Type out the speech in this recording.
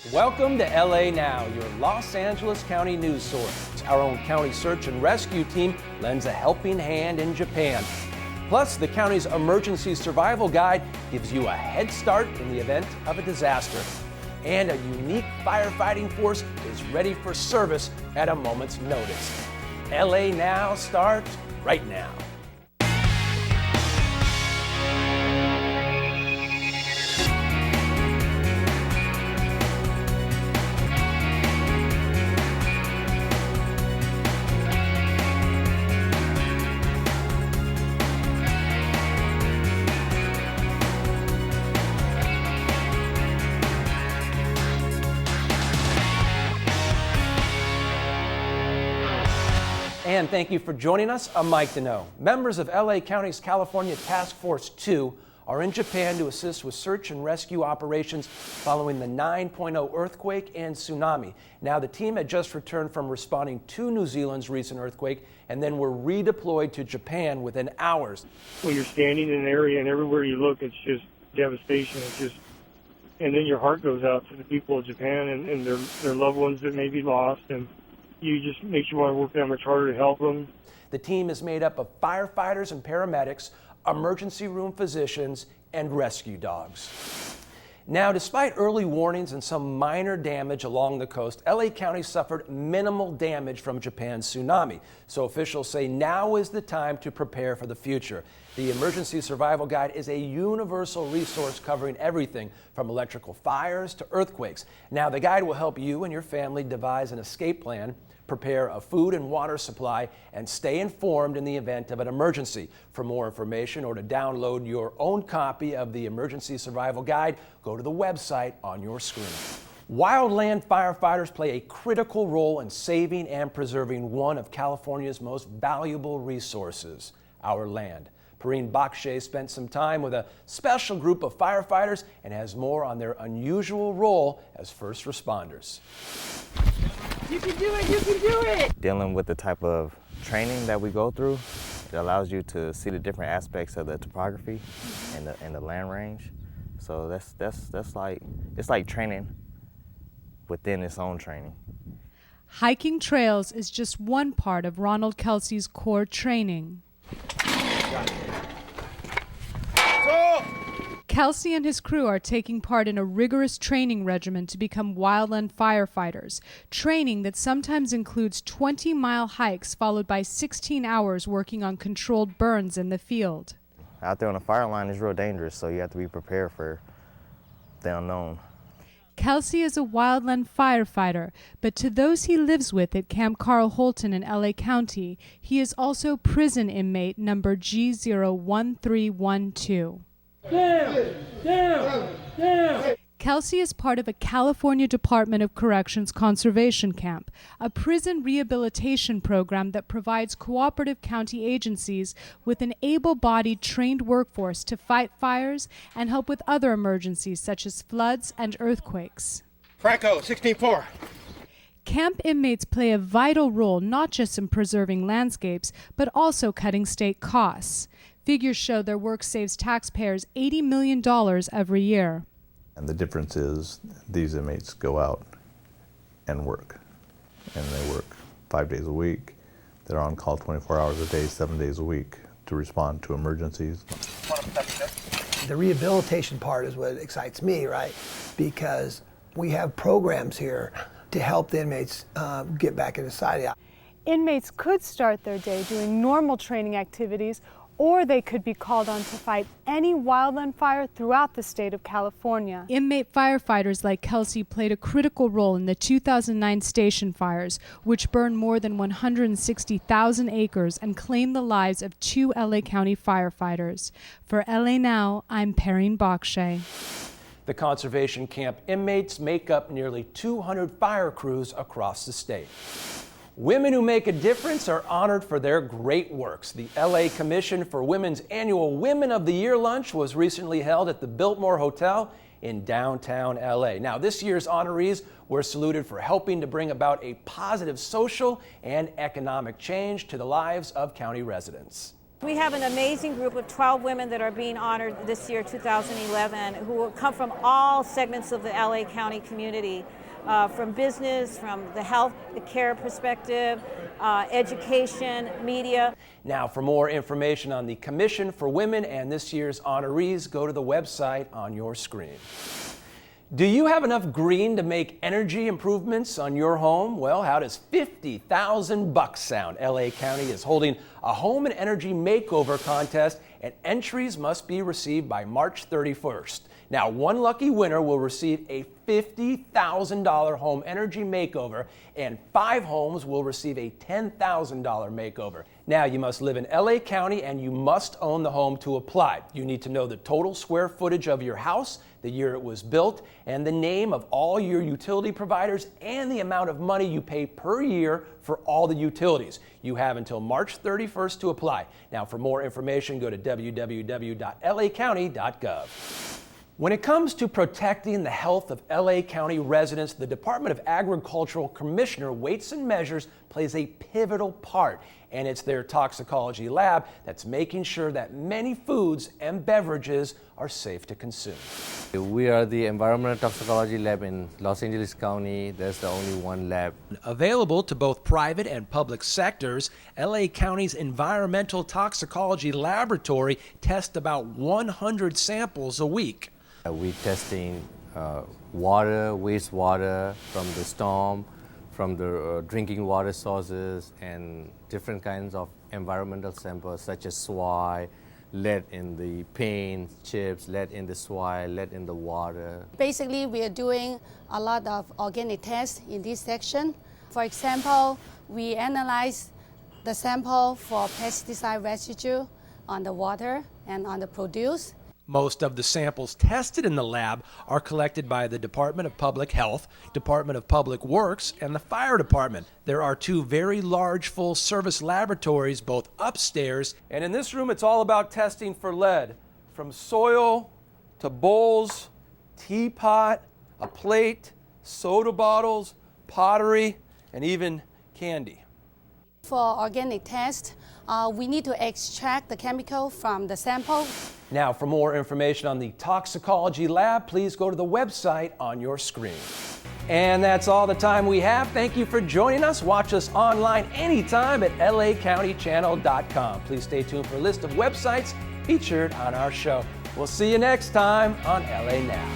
Welcome to LA Now, your Los Angeles County news source. Our own county search and rescue team lends a helping hand in Japan. Plus, the county's emergency survival guide gives you a head start in the event of a disaster. And a unique firefighting force is ready for service at a moment's notice. LA Now starts right now. And thank you for joining us. I'm Mike Deneau. Members of LA County's California Task Force 2 are in Japan to assist with search and rescue operations following the 9.0 earthquake and tsunami. Now, the team had just returned from responding to New Zealand's recent earthquake and then were redeployed to Japan within hours. When you're standing in an area and everywhere you look, it's just devastation. And then your heart goes out to the people of Japan and their loved ones that may be lost, and you just makes you want to work that much harder to help them. The team is made up of firefighters and paramedics, emergency room physicians, and rescue dogs. Now, despite early warnings and some minor damage along the coast, LA County suffered minimal damage from Japan's tsunami. So officials say now is the time to prepare for the future. The Emergency Survival Guide is a universal resource covering everything from electrical fires to earthquakes. Now, the guide will help you and your family devise an escape plan, prepare a food and water supply, and stay informed in the event of an emergency. For more information or to download your own copy of the Emergency Survival Guide, go to the website on your screen. Wildland Firefighters play a critical role in saving and preserving one of California's most valuable resources, our land. Perrine Bakshay spent some time with a special group of firefighters and has more on their unusual role as first responders. You can do it, you can do it! Dealing with the type of training that we go through, it allows you to see the different aspects of the topography and the land range. So that's like, it's like training within its own training. Hiking trails is just one part of Ronald Kelsey's core training. Kelsey and his crew are taking part in a rigorous training regimen to become wildland firefighters, training that sometimes includes 20-mile hikes followed by 16 hours working on controlled burns in the field. Out there on the fire line is real dangerous, so you have to be prepared for the unknown. Kelsey is a wildland firefighter, but to those he lives with at Camp Carl Holton in LA County, he is also prison inmate number G01312. Down! Kelsey is part of a California Department of Corrections conservation camp, a prison rehabilitation program that provides cooperative county agencies with an able-bodied trained workforce to fight fires and help with other emergencies such as floods and earthquakes. Franco, 16-4. Camp inmates play a vital role not just in preserving landscapes, but also cutting state costs. Figures show their work saves taxpayers $80 million every year. And the difference is these inmates go out and work. And they work 5 days a week. They're on call 24 hours a day, 7 days a week to respond to emergencies. The rehabilitation part is what excites me, right? Because we have programs here to help the inmates get back into society. Inmates could start their day doing normal training activities, or they could be called on to fight any wildland fire throughout the state of California. Inmate firefighters like Kelsey played a critical role in the 2009 station fires, which burned more than 160,000 acres and claimed the lives of 2 LA County firefighters. For LA Now, I'm Perrine Bakshay. The conservation camp inmates make up nearly 200 fire crews across the state. Women who make a difference are honored for their great works. The LA Commission for Women's annual Women of the Year lunch was recently held at the Biltmore Hotel in downtown LA. Now, this year's honorees were saluted for helping to bring about a positive social and economic change to the lives of county residents. We have an amazing group of 12 women that are being honored this year, 2011, who will come from all segments of the LA County community, from business, from the health care perspective, education, media. Now, for more information on the Commission for Women and this year's honorees, go to the website on your screen. Do you have enough green to make energy improvements on your home? Well, how does $50,000 sound? LA County is holding a home and energy makeover contest, and entries must be received by March 31st. Now, one lucky winner will receive a $50,000 home energy makeover, and 5 homes will receive a $10,000 makeover. Now, you must live in LA County and you must own the home to apply. You need to know the total square footage of your house, the year it was built, and the name of all your utility providers and the amount of money you pay per year for all the utilities. You have until March 31st to apply. Now, for more information, go to www.lacounty.gov. When it comes to protecting the health of LA County residents, the Department of Agricultural Commissioner Weights and Measures plays a pivotal part, and it's their toxicology lab that's making sure that many foods and beverages are safe to consume. We are the environmental toxicology lab in Los Angeles County. There's the only one lab. Available to both private and public sectors, LA County's environmental toxicology laboratory tests about 100 samples a week. We're testing water, wastewater from the storm, from the drinking water sources, and different kinds of environmental samples such as soil, lead in the paint, chips, lead in the soil, lead in the water. Basically, we are doing a lot of organic tests in this section. For example, we analyze the sample for pesticide residue on the water and on the produce. Most of the samples tested in the lab are collected by the Department of Public Health, Department of Public Works, and the Fire Department. There are 2 very large full-service laboratories, both upstairs. And in this room, it's all about testing for lead, from soil to bowls, teapot, a plate, soda bottles, pottery, and even candy. For organic tests, we need to extract the chemical from the sample. Now, for more information on the toxicology lab, please go to the website on your screen. And that's all the time we have. Thank you for joining us. Watch us online anytime at lacountychannel.com. Please stay tuned for a list of websites featured on our show. We'll see you next time on LA Now.